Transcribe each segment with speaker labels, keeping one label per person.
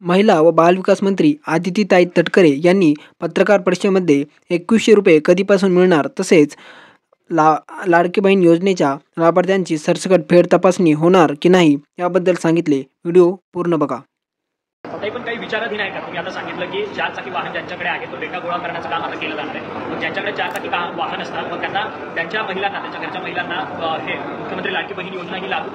Speaker 1: महिला व बालविकास मंत्री आदितीताई तटकरे यांनी पत्रकार परिषदेमध्ये ₹2100 कधीपासून मिळणार तसेच लाडकी बहीण योजनेच्या लाभार्थ्यांची सरसकट फेड तपासणी होणार की नाही याबद्दल सांगितले। व्हिडिओ पूर्ण बघा।
Speaker 2: पण काही विचाराधीन आहे का? तुम्ही आता सांगितलं की 4 चाकी वाहन ज्यांच्याकडे आहे तो डेटा गोळा करण्याचं काम आता केलं जाणार आहे। मग ज्यांच्याकडे 4 चाकी वाहन असतात मग त्यांना त्यांच्या महिलांना त्यांच्या घरच्या महिलांना हे मुख्यमंत्री लाडकी बहीण योजना ही लागू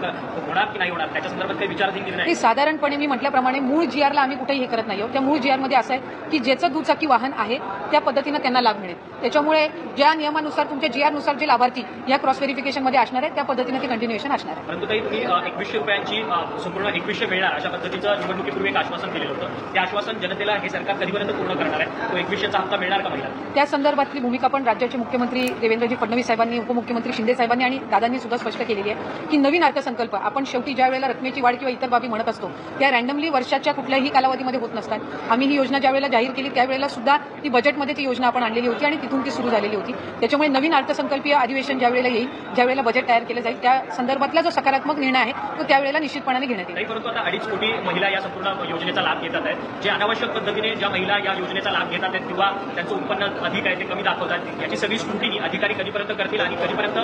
Speaker 2: होणार की नाही होणार त्याच्या संदर्भात काही विचाराधीन निर्णय आहे?
Speaker 3: साधारणपणे मी म्हटल्याप्रमाणे मूळ जीआरला आम्ही कुठेही हे करत नाही आहोत। त्या मूळ जीआरमध्ये असं आहे की ज्याचं दुचाकी वाहन आहे त्या पद्धतीनं त्यांना लाभ मिळेल। त्याच्यामुळे ज्या नियमानुसार तुमच्या जीआरनुसार जे लाभार्थी या क्रॉस व्हेरिफिकेशनमध्ये असणार आहेत त्या पद्धतीने ते कंटिन्युएशन असणार आहे।
Speaker 2: परंतु तुम्ही ₹2100 संपूर्ण 2100 मिळणार अशा पद्धतीचं निवडणुकीपूर्वी एक आश्वासन दिलेलं होतं। ते आश्वासन जनतेला हे सरकार कधीपर्यंत पूर्ण करणार आहे? तो 2100चा हप्ता मिळणार का महिला?
Speaker 3: त्या संदर्भातली भूमिका पण राज्याचे मुख्यमंत्री देवेंद्रजी फडणवीस साहेबांनी, उपमुख्यमंत्री शिंदे साहेबांनी आणि दादांनी सुद्धा स्पष्ट केलेली आहे की नवीन अर्थसंकल्प आपण शेवटी ज्या वेळेला रकमेची वाढ किंवा इतर बाबी म्हणत असतो त्या रँडमली वर्षाच्या कुठल्याही कालावधीमध्ये होत नसतात। आम्ही ही योजना ज्या वेळेला जाहीर केली त्यावेळेला सुद्धा ती बजेटमध्ये ती योजना आपण आणलेली होती आणि तिथून ती सुरू झालेली होती। त्याच्यामुळे नवीन अर्थसंकल्पीय अधिवेशन ज्या वेळेला येईल, ज्या वेळेला बजेट तयार केलं जाईल त्या संदर्भातला जो सकारात्मक निर्णय आहे तो त्यावेळेला निश्चितपणे घेण्यात येईल।
Speaker 2: परंतु आता 2.5 कोटी महिला या संपूर्ण योजनेचा लाभ घेतात आहेत। जे अनावश्यक पद्धतीने ज्या महिला या योजनेचा लाभ घेतात आहेत किंवा त्यांचं उत्पन्न अधिक आहे ते कमी दाखवतात याची सगळी स्क्रुटिनी अधिकारी कधीपर्यंत करतील आणि कधीपर्यंत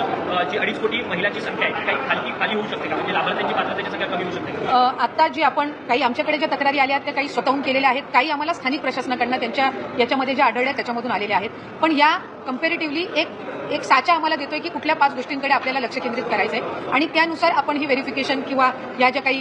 Speaker 2: जी 2.5 कोटी महिलांची संख्या आहे ती काही खाली होऊ शकते का? म्हणजे लाभार्थ्यांची पात्रतेची संख्या कमी होऊ शकते?
Speaker 3: आता जी आपण काही आमच्याकडे ज्या तक्रारी आल्या आहेत त्या काही स्वतःहून केलेल्या आहेत, काही आम्हाला स्थानिक प्रशासनाकडनं त्यांच्या याच्यामध्ये ज्या आढळल्या त्याच्यामधून आलेल्या आहेत। पण या कम्पॅरेटिव्हली एक साचा आम्हाला देतोय की कुठल्या 5 गोष्टींकडे आपल्याला लक्ष केंद्रित करायचं आहे आणि त्यानुसार आपण ही व्हेरिफिकेशन किंवा या ज्या काही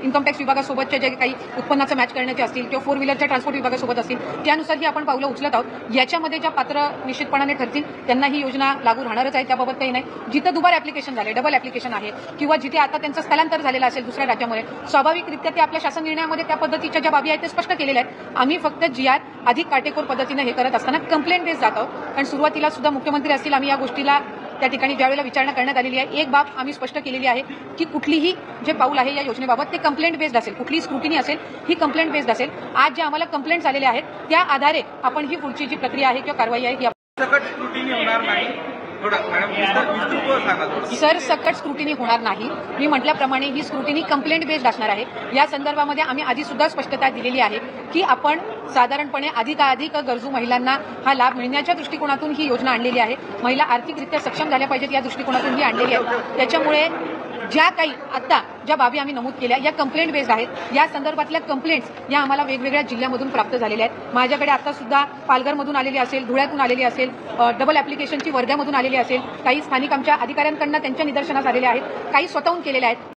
Speaker 3: इन्कम टॅक्स विभागासोबतच्या जे काही उत्पन्नाचं मॅच करण्याचे असतील किंवा 4 व्हीलरच्या ट्रान्सपोर्ट विभागासोबत असतील त्यानुसार ही आपण पावलं उचलत आहोत। याच्यामध्ये ज्या पात्र निश्चितपणाने ठरतील त्यांना ही योजना लागू राहणारच आहे, त्याबाबत काही नाही। जिथं दुबार ऍप्लिकेशन झाले, डबल ऍप्लिकेशन आहे किंवा जिथे आता त्यांचं स्थलांतर झालेलं असेल दुसऱ्या राज्यामध्ये, स्वाभाविकरित्या ते आपल्या शासन निर्णयामध्ये त्या पद्धतीच्या ज्या बाबी आहेत ते स्पष्ट केलेल्या आहेत। आम्ही फक्त जीआर अधिक काटेकोर पद्धतीने हे करत असताना कंप्लेंट बेस जात आहोत। कारण सुरुवातीला सुद्धा मुख्यमंत्री असतील आम्ही या गोष्टीला त्या ठिकाणी ज्यावेळेला विचारणा करण्यात आलेली आहे एक बाब आम्ही स्पष्ट केलेली आहे की कुठलीही जे पाऊल आहे या योजनेबाबत ते कंप्लेंट बेस्ड असेल, कुठलीही स्क्रुटिनी असेल ही कंप्लेंट बेस्ड असेल। आज जे आम्हाला कंप्लेंट झालेल्या आहेत त्या आधारे आपण ही पुढची जी प्रक्रिया आहे किंवा कारवाई आहे सरसकट स्क्रुटिनी होणार नाही। मी म्हटल्याप्रमाणे ही स्क्रुटिनी कंप्लेंट बेस्ड असणार आहे। या संदर्भामध्ये आम्ही आधी सुद्धा स्पष्टता दिलेली आहे की आपण साधारणपणे अधिकाधिक गरजू महिलांना हा लाभ मिळण्याच्या दृष्टिकोनातून ही योजना आणलेली आहे। महिला आर्थिकरित्या सक्षम झाल्या पाहिजेत या दृष्टिकोनातून ही आणलेली आहे। त्याच्यामुळे ज्या काही आता ज्या बाबी आम्ही नमूद केल्या या कंप्लेंट बेस्ड आहेत। या संदर्भातल्या कंप्लेंट्स या आम्हाला वेगवेगळ्या जिल्ह्यामधून प्राप्त झालेल्या आहेत। माझ्याकडे आता सुद्धा पालघरमधून आलेली असेल, धुळ्यातून आलेली असेल, डबल ऍप्लिकेशनची वर्ध्यामधून आलेली असेल, काही स्थानिक आमच्या अधिकाऱ्यांकडून त्यांच्या निदर्शनास आलेल्या आहेत, काही स्वतःहून केलेल्या आहेत।